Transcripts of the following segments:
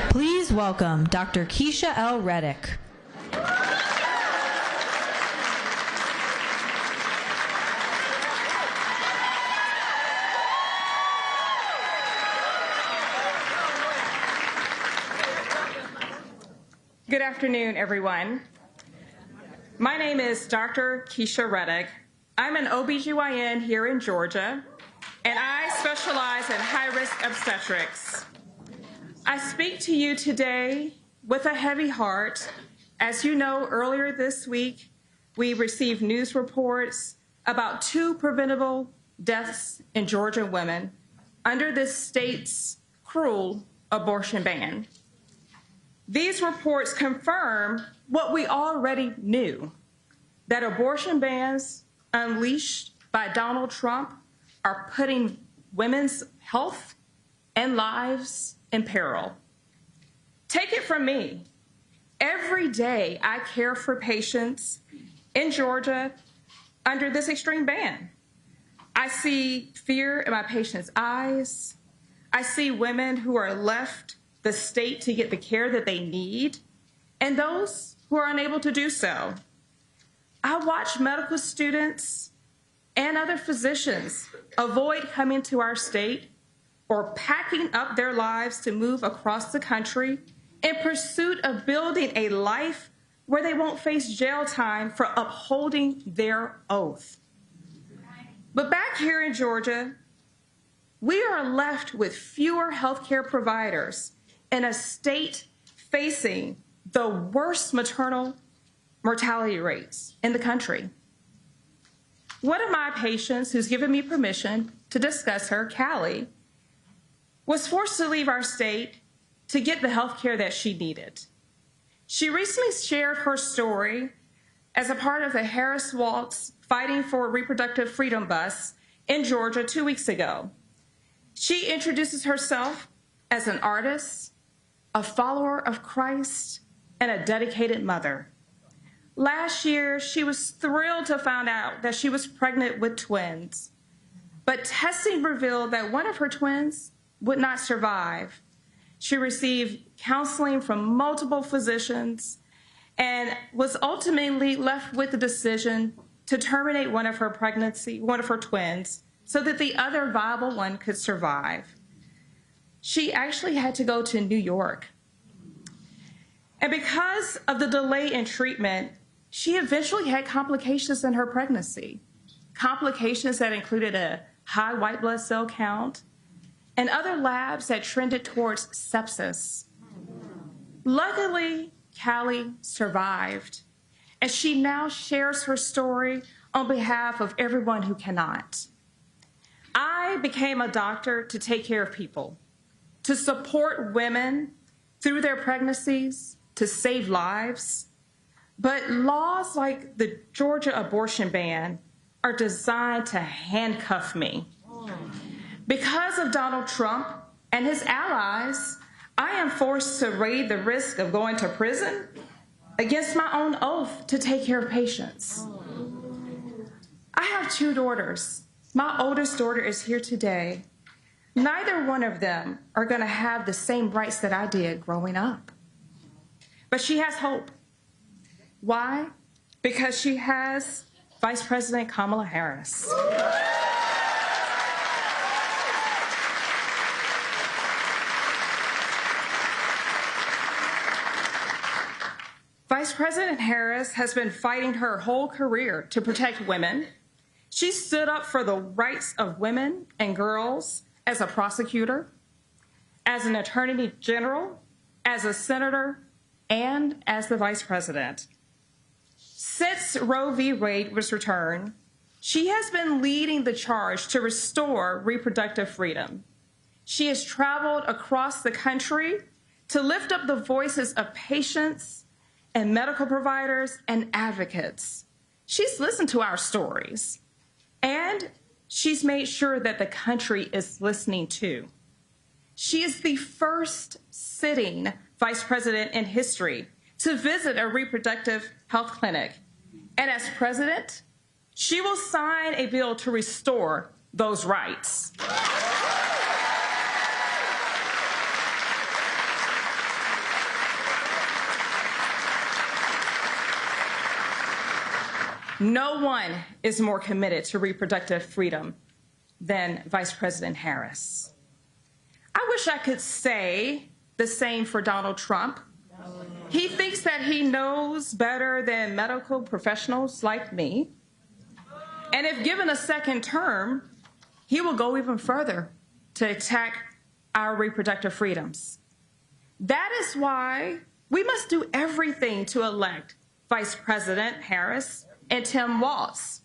Please welcome Dr. Keisha L. Reddick. Good afternoon, everyone. My name is Dr. Keisha Reddick. I'm an OBGYN here in Georgia, and I specialize in high-risk obstetrics. I speak to you today with a heavy heart. As you know, earlier this week, we received news reports about 2 preventable deaths in Georgia women under this state's cruel abortion ban. These reports confirm what we already knew, that abortion bans unleashed by Donald Trump are putting women's health and lives in peril. Take it from me. Every day I care for patients in Georgia under this extreme ban. I see fear in my patients' eyes. I see women who are left the state to get the care that they need, and those who are unable to do so. I watch medical students and other physicians avoid coming to our state or packing up their lives to move across the country in pursuit of building a life where they won't face jail time for upholding their oath. But back here in Georgia, we are left with fewer healthcare providers in a state facing the worst maternal mortality rates in the country. One of my patients, who's given me permission to discuss her, Callie, was forced to leave our state to get the health care that she needed. She recently shared her story as a part of the Harris Waltz Fighting for Reproductive Freedom bus in Georgia 2 weeks ago. She introduces herself as an artist, a follower of Christ, and a dedicated mother. Last year, she was thrilled to find out that she was pregnant with twins, but testing revealed that one of her twins would not survive. She received counseling from multiple physicians and was ultimately left with the decision to terminate one of her twins, so that the other viable one could survive. She actually had to go to New York. And because of the delay in treatment, she eventually had complications in her pregnancy, complications that included a high white blood cell count and other labs that trended towards sepsis. Luckily, Callie survived, and she now shares her story on behalf of everyone who cannot. I became a doctor to take care of people, to support women through their pregnancies, to save lives. But laws like the Georgia abortion ban are designed to handcuff me. Because of Donald Trump and his allies, I am forced to weigh the risk of going to prison against my own oath to take care of patients. I have 2 daughters. My oldest daughter is here today. Neither one of them are going to have the same rights that I did growing up. But she has hope. Why? Because she has Vice President Kamala Harris. Vice President Harris has been fighting her whole career to protect women. She stood up for the rights of women and girls as a prosecutor, as an attorney general, as a senator, and as the vice president. Since Roe v. Wade was returned, she has been leading the charge to restore reproductive freedom. She has traveled across the country to lift up the voices of patients and medical providers and advocates. She's listened to our stories, and she's made sure that the country is listening too. She is the first sitting vice president in history to visit a reproductive health clinic. And as president, she will sign a bill to restore those rights. No one is more committed to reproductive freedom than Vice President Harris. I wish I could say the same for Donald Trump. He thinks that he knows better than medical professionals like me. And if given a second term, he will go even further to attack our reproductive freedoms. That is why we must do everything to elect Vice President Harris and Tim Walz.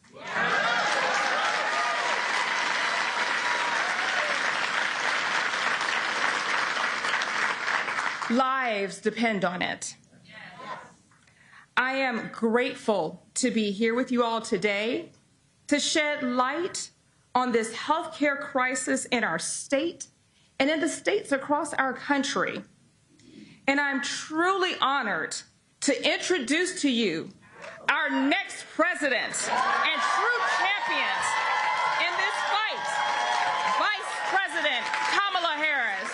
Lives depend on it. I am grateful to be here with you all today to shed light on this healthcare crisis in our state and in the states across our country. And I'm truly honored to introduce to you our next president and true champions in this fight, Vice President Kamala Harris.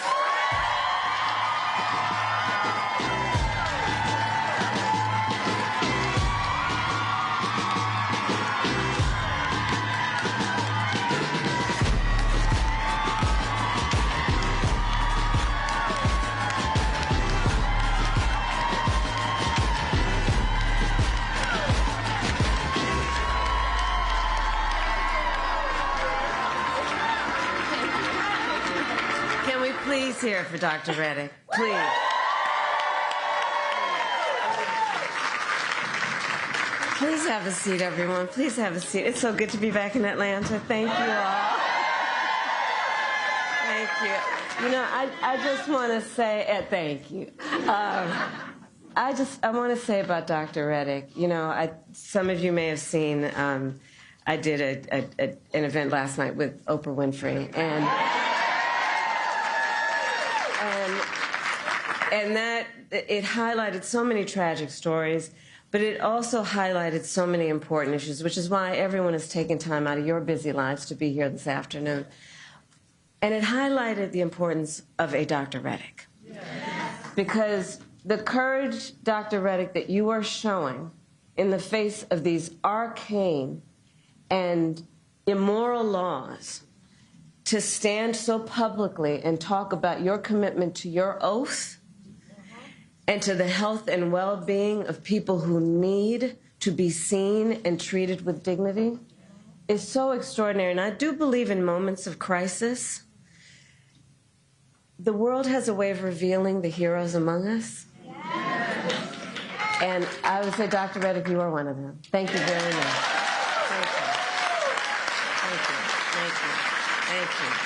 Please hear it for Dr. Reddick. Please. Please have a seat, everyone. Please have a seat. It's so good to be back in Atlanta. Thank you all. Thank you. You know, I just want to say, thank you. I want to say about Dr. Reddick, you know, some of you may have seen, I did an event last night with Oprah Winfrey, and that it highlighted so many tragic stories, but it also highlighted so many important issues, which is why everyone has taken time out of your busy lives to be here this afternoon. And it highlighted the importance of a Dr. Reddick. Because the courage, Dr. Reddick, that you are showing in the face of these arcane and immoral laws to stand so publicly and talk about your commitment to your oath and to the health and well-being of people who need to be seen and treated with dignity is so extraordinary. And I do believe in moments of crisis, the world has a way of revealing the heroes among us. And I would say, Dr. Reddick, you are one of them. Thank you very much. Thank you. Thank you. Thank you. Thank you.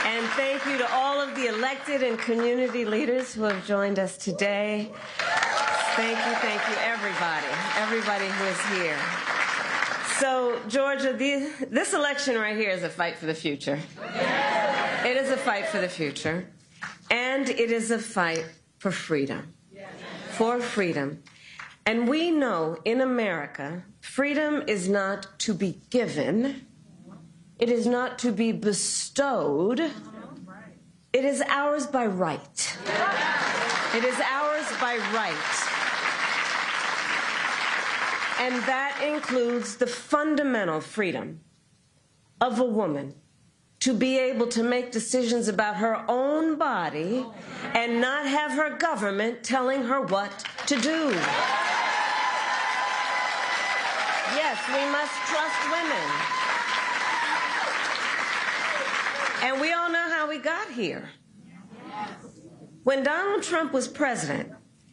And thank you to all of the elected and community leaders who have joined us today. Thank you, everybody who is here. So, Georgia, this election right here is a fight for the future. It is a fight for the future. And it is a fight for freedom. For freedom. And we know in America, freedom is not to be given. It is not to be bestowed. It is ours by right. It is ours by right. And that includes the fundamental freedom of a woman to be able to make decisions about her own body and not have her government telling her what to do. Yes, we must trust women. And we all know how we got here. When Donald Trump was president,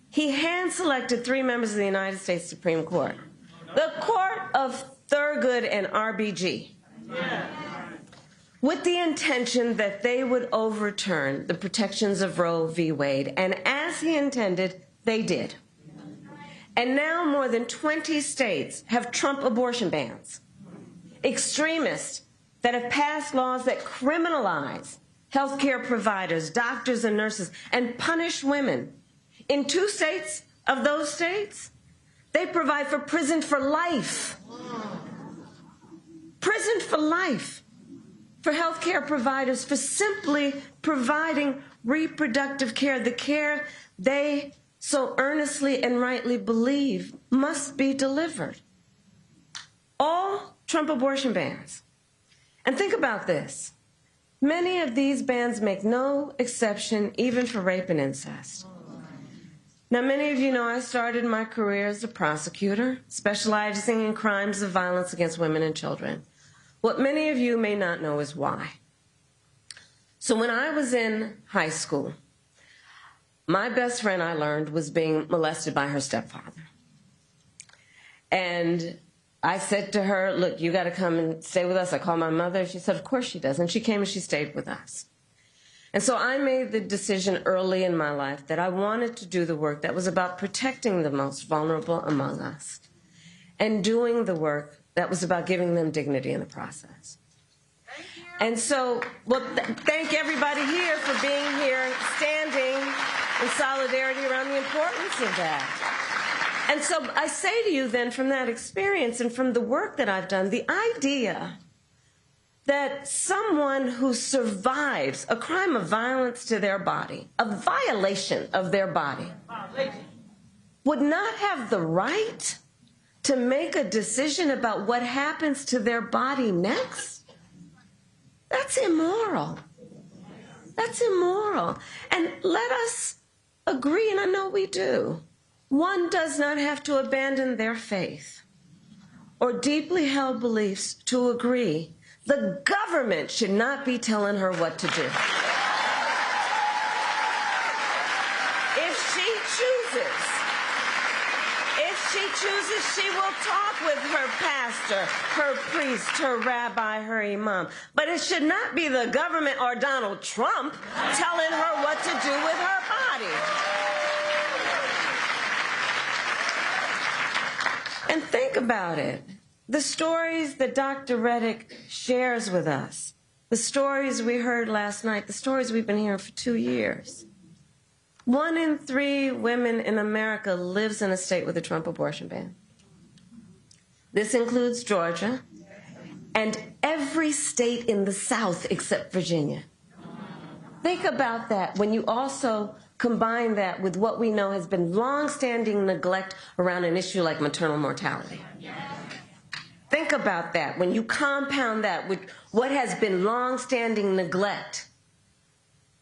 he hand-selected 3 members of the United States Supreme Court, the Court of Thurgood and RBG, with the intention that they would overturn the protections of Roe v. Wade. And as he intended, they did. And now more than 20 states have Trump abortion bans. Extremists that have passed laws that criminalize healthcare providers, doctors and nurses, and punish women. In 2 states of those states, they provide for prison for life. Prison for life for healthcare providers for simply providing reproductive care, the care they so earnestly and rightly believe must be delivered. all Trump abortion bans. And think about this. Many of these bans make no exception even for rape and incest. Now, many of you know I started my career as a prosecutor, specializing in crimes of violence against women and children. What many of you may not know is why. So when I was in high school, my best friend, I learned, was being molested by her stepfather. And I said to her, look, you got to come and stay with us. I called my mother. She said, of course she does. And she came and she stayed with us. And so I made the decision early in my life that I wanted to do the work that was about protecting the most vulnerable among us and doing the work that was about giving them dignity in the process. And so, well, thank everybody here for being here, standing in solidarity around the importance of that. And so I say to you then, from that experience and from the work that I've done, the idea that someone who survives a crime of violence to their body, a violation of their body, would not have the right to make a decision about what happens to their body next, that's immoral. That's immoral. And let us agree, and I know we do, one does not have to abandon their faith or deeply held beliefs to agree. The government should not be telling her what to do. If she chooses, she will talk with her pastor, her priest, her rabbi, her imam. But it should not be the government or Donald Trump telling her what to do with her body. And think about it. The stories that Dr. Reddick shares with us, the stories we heard last night, the stories we've been hearing for 2 years. 1 in 3 women in America lives in a state with a Trump abortion ban. This includes Georgia and every state in the South except Virginia. Think about that when you also combine that with what we know has been long-standing neglect around an issue like maternal mortality. Think about that when you compound that with what has been long-standing neglect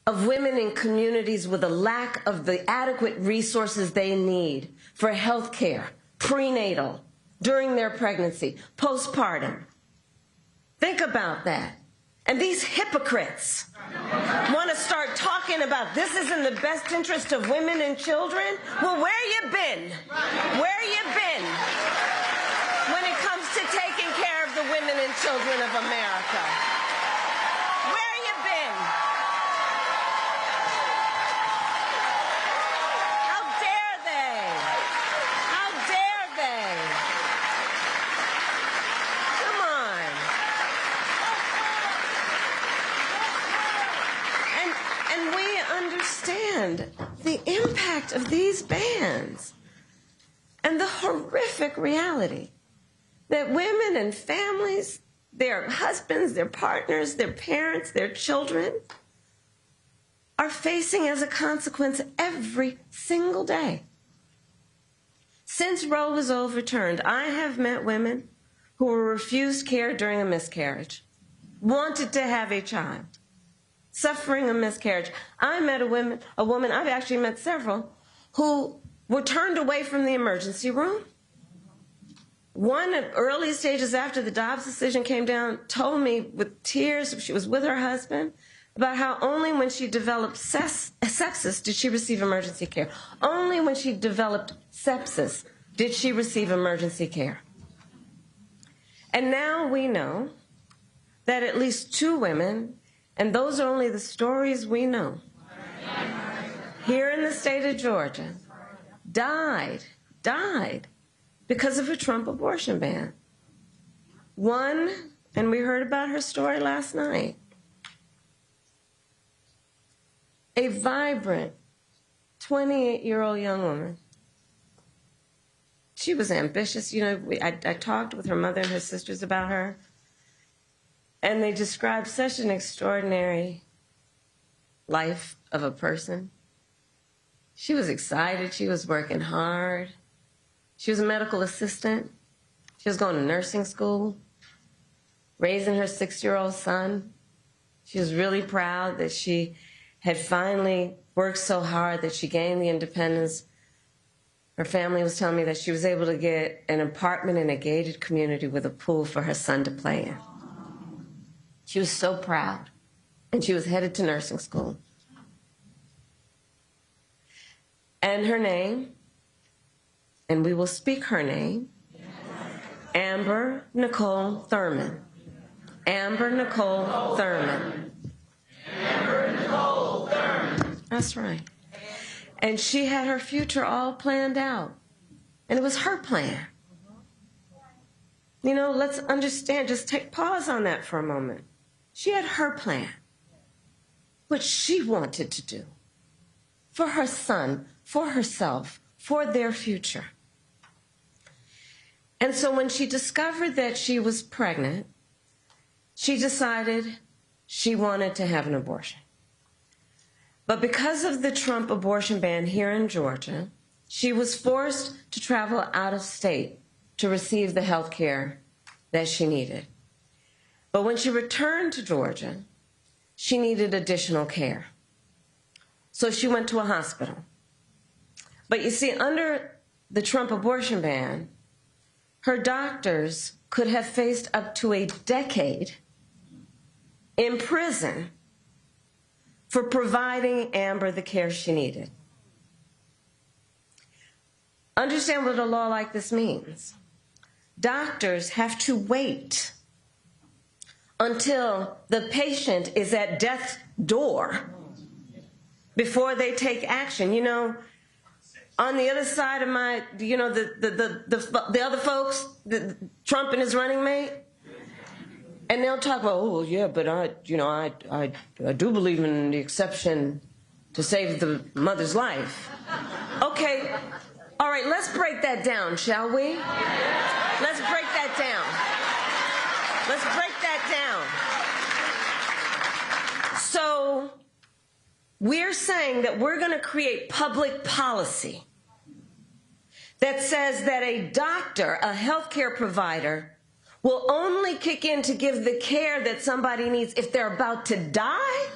of women in communities with a lack of the adequate resources they need for health care, prenatal, during their pregnancy, postpartum. Think about that. And these hypocrites want to start talking about this is in the best interest of women and children. Well, where you been? Where you been when it comes to taking care of the women and children of America? Where you been? How dare they? How dare they? Come on. And we understand the impact of these bans and the horrific reality that women and families, their husbands, their partners, their parents, their children are facing as a consequence every single day. Since Roe was overturned, I have met women who were refused care during a miscarriage, wanted to have a child, suffering a miscarriage. I met a woman, I've actually met several, who were turned away from the emergency room. One at early stages after the Dobbs decision came down told me with tears, she was with her husband, about how only when she developed sepsis did she receive emergency care. Only when she developed sepsis did she receive emergency care. And now we know that at least 2 women, and those are only the stories we know, here in the state of Georgia, died because of a Trump abortion ban. One, and we heard about her story last night, a vibrant 28-year-old young woman. She was ambitious. You know, I talked with her mother and her sisters about her, and they described such an extraordinary life of a person. She was excited. She was working hard. She was a medical assistant. She was going to nursing school, raising her 6-year-old son. She was really proud that she had finally worked so hard that she gained the independence. Her family was telling me that she was able to get an apartment in a gated community with a pool for her son to play in. She was so proud, and she was headed to nursing school. And her name, and we will speak her name, Amber Nicole Thurman. Amber Nicole Thurman. Amber Nicole Thurman. That's right. And she had her future all planned out. And it was her plan. You know, let's understand, just take pause on that for a moment. She had her plan, what she wanted to do for her son, for herself, for their future. And so when she discovered that she was pregnant, she decided she wanted to have an abortion. But because of the Trump abortion ban here in Georgia, she was forced to travel out of state to receive the health care that she needed. But when she returned to Georgia, she needed additional care. So she went to a hospital. But you see, under the Trump abortion ban, her doctors could have faced up to a decade in prison for providing Amber the care she needed. Understand what a law like this means. Doctors have to wait until the patient is at death's door before they take action. You know, on the other side of my, you know, the other folks, Trump and his running mate, and they'll talk about, oh yeah, but I do believe in the exception to save the mother's life. Okay, all right, let's break that down, shall we? Let's break that down. Let's break that down. So we're saying that we're going to create public policy that says that a doctor, a healthcare provider, will only kick in to give the care that somebody needs if they're about to die?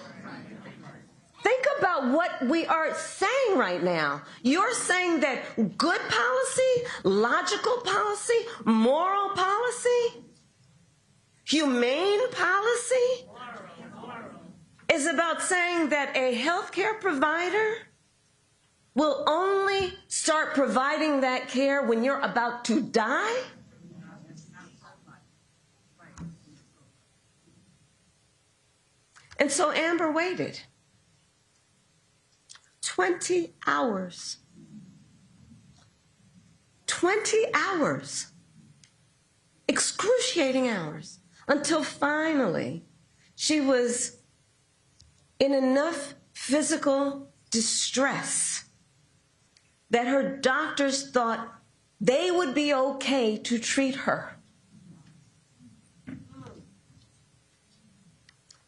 Think about what we are saying right now. You're saying that good policy, logical policy, moral policy, humane policy is about saying that a healthcare provider will only start providing that care when you're about to die? And so Amber waited 20 hours. 20 hours. Excruciating hours. Until finally she was in enough physical distress that her doctors thought they would be okay to treat her.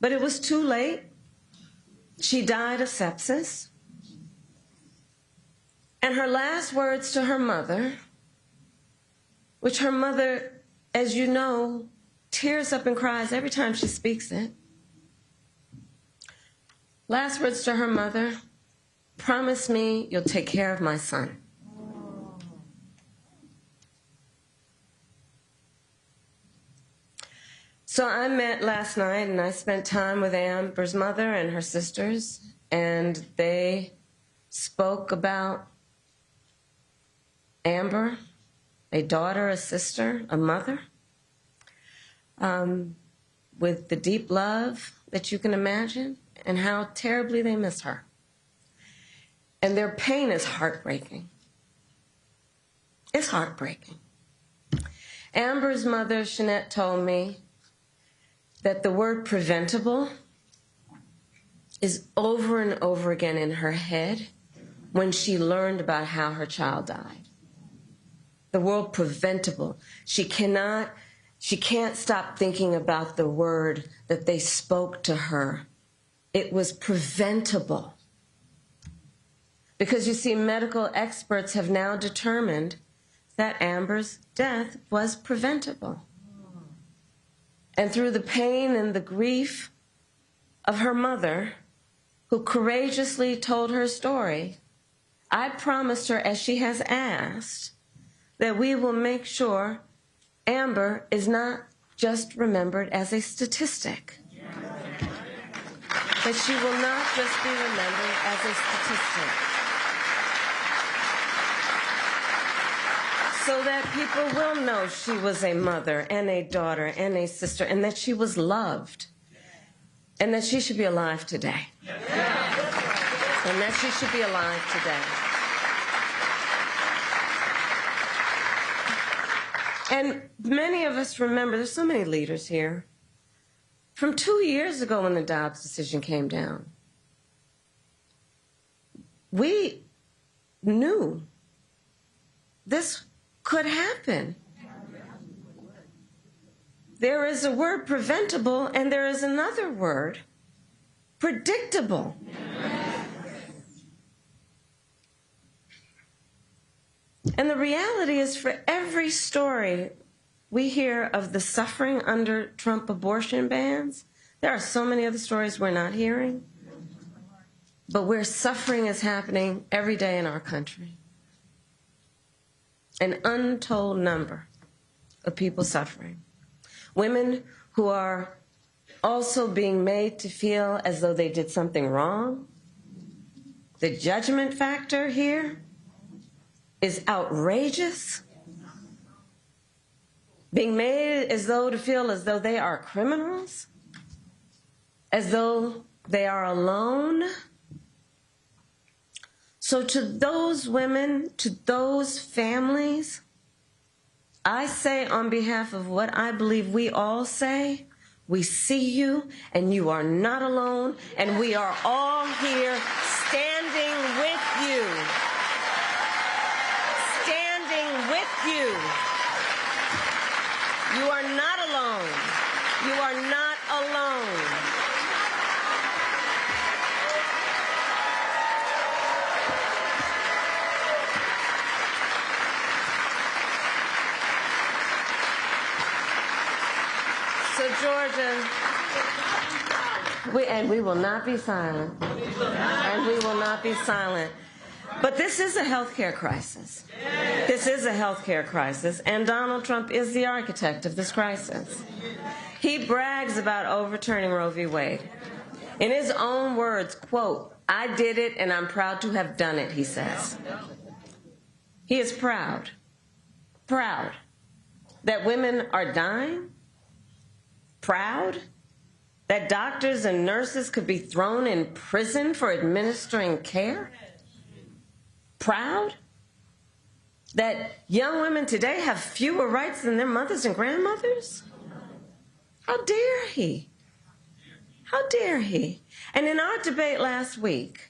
But it was too late. She died of sepsis. And her last words to her mother, which her mother, as you know, tears up and cries every time she speaks it. Last words to her mother, promise me you'll take care of my son. So I met last night and I spent time with Amber's mother and her sisters, and they spoke about Amber, a daughter, a sister, a mother, with the deep love that you can imagine, and how terribly they miss her. And their pain is heartbreaking. It's heartbreaking. Amber's mother, Shanette, told me that the word preventable is over and over again in her head when she learned about how her child died. The word preventable. She can't stop thinking about the word that they spoke to her. It was preventable. Because you see, medical experts have now determined that Amber's death was preventable. And through the pain and the grief of her mother, who courageously told her story, I promised her, as she has asked, that we will make sure Amber is not just remembered as a statistic. That she will not just be remembered as a statistic. So that people will know she was a mother and a daughter and a sister, and that she was loved, and that she should be alive today. And that she should be alive today. And many of us remember, there's so many leaders here, from 2 years ago when the Dobbs decision came down. We knew this could happen. There is a word, preventable, and there is another word, predictable. And the reality is, for every story we hear of the suffering under Trump abortion bans, there are so many other stories we're not hearing, but where suffering is happening every day in our country. An untold number of people suffering. Women who are also being made to feel as though they did something wrong. The judgment factor here is outrageous. Being made as though to feel as though they are criminals, as though they are alone. So to those women, to those families, I say on behalf of what I believe we all say, we see you and you are not alone, and we are all here standing with you. Standing with you. You are not alone. You are not alone. So Georgia, we will not be silent. And we will not be silent. But this is a healthcare crisis. This is a healthcare crisis, and Donald Trump is the architect of this crisis. He brags about overturning Roe v. Wade. In his own words, quote, "I did it and I'm proud to have done it," he says. He is proud that women are dying, proud that doctors and nurses could be thrown in prison for administering care, proud that young women today have fewer rights than their mothers and grandmothers. How dare he? How dare he? And in our debate last week,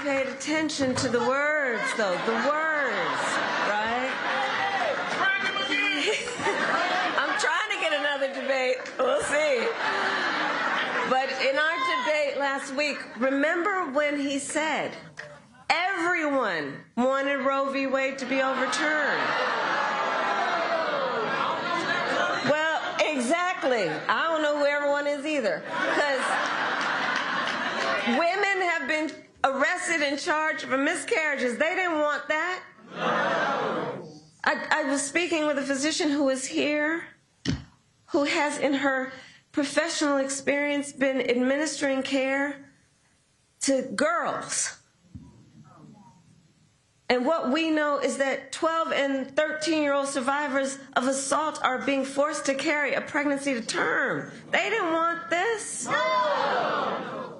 paid attention to the words, though. The words, right? I'm trying to get another debate. We'll see. But in our debate last week, remember when he said everyone wanted Roe v. Wade to be overturned? Well, exactly. I don't know who everyone is either. Because women have been arrested and charged for miscarriages. They didn't want that. No. I was speaking with a physician who is here, who has in her professional experience been administering care to girls. And what we know is that 12 and 13-year-old survivors of assault are being forced to carry a pregnancy to term. They didn't want this. No.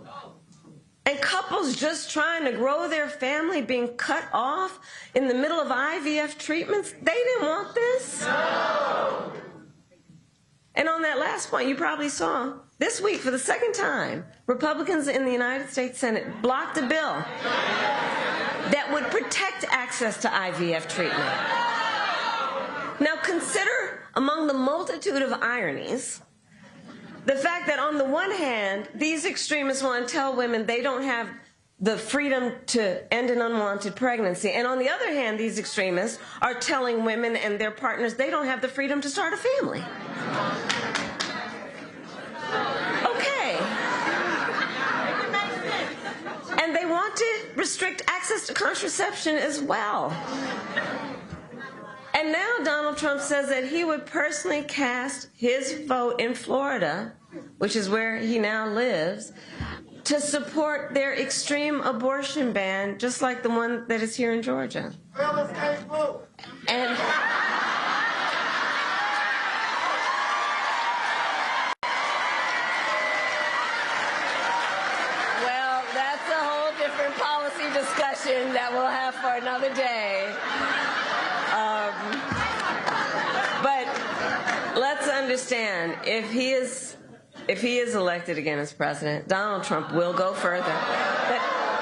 And couples just trying to grow their family being cut off in the middle of IVF treatments, they didn't want this. No. And on that last point, you probably saw this week for the second time, Republicans in the United States Senate blocked a bill that would protect access to IVF treatment. Now consider, among the multitude of ironies, the fact that on the one hand, these extremists want to tell women they don't have the freedom to end an unwanted pregnancy, and on the other hand, these extremists are telling women and their partners they don't have the freedom to start a family. Okay. And they want to restrict access to contraception as well. And now Donald Trump says that he would personally cast his vote in Florida, which is where he now lives, to support their extreme abortion ban, just like the one that is here in Georgia. And well, that's a whole different policy discussion that we'll have for another day. But let's understand, if he is elected again as president, Donald Trump will go further. But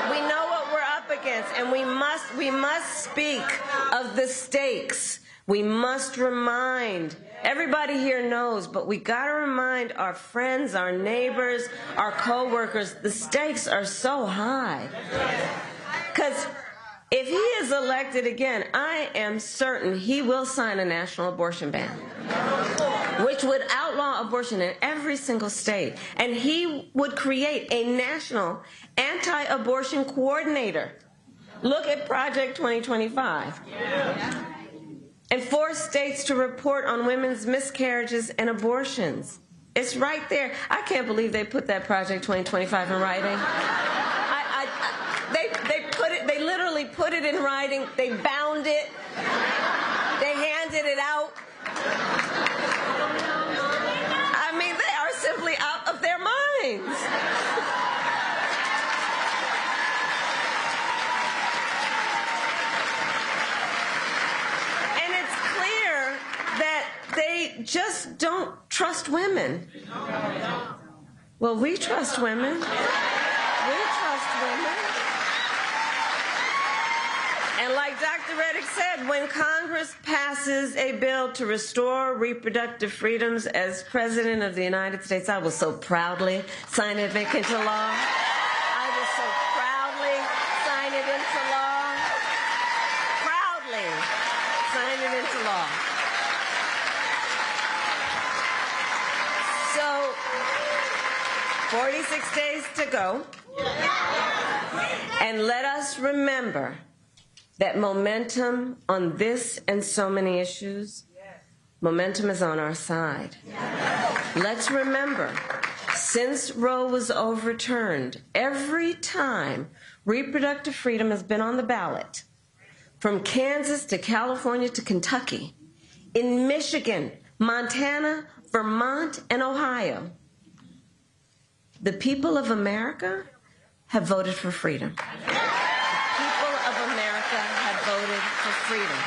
we know what we're up against, and we must speak of the stakes. We must remind, everybody here knows, but we got to remind our friends, our neighbors, our co-workers, the stakes are so high. Because if he is elected again, I am certain he will sign a national abortion ban, which would outlaw abortion in every single state. And he would create a national anti-abortion coordinator. Look at Project 2025. And force states to report on women's miscarriages and abortions. It's right there. I can't believe they put that Project 2025 in writing. They literally put it in writing. They bound it. They handed it out. I mean, they are simply out of their minds. And it's clear that they just don't trust women. Well, we trust women. We trust women. And like Dr. Reddick said, when Congress passes a bill to restore reproductive freedoms, as President of the United States, I will so proudly sign it into law. I will so proudly sign it into law. Proudly sign it into law. So, 46 days to go. And let us remember that momentum on this and so many issues, momentum is on our side. Let's remember, since Roe was overturned, every time reproductive freedom has been on the ballot, from Kansas to California to Kentucky, in Michigan, Montana, Vermont, and Ohio, the people of America have voted for freedom. Voted for freedom.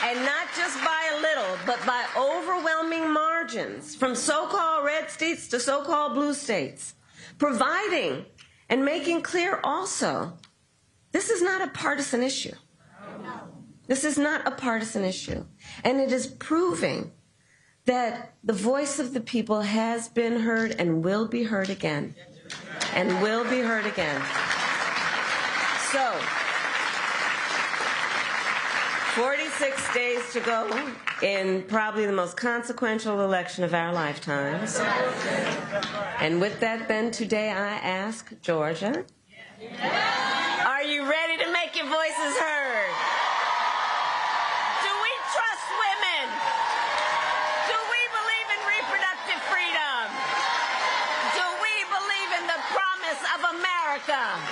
And not just by a little, but by overwhelming margins, from so-called red states to so-called blue states, providing and making clear also, this is not a partisan issue. This is not a partisan issue. And it is proving that the voice of the people has been heard and will be heard again. And will be heard again. So, 46 days to go in probably the most consequential election of our lifetimes. And with that, then, today I ask Georgia, are you ready to make your voices heard? Do we trust women? Do we believe in reproductive freedom? Do we believe in the promise of America?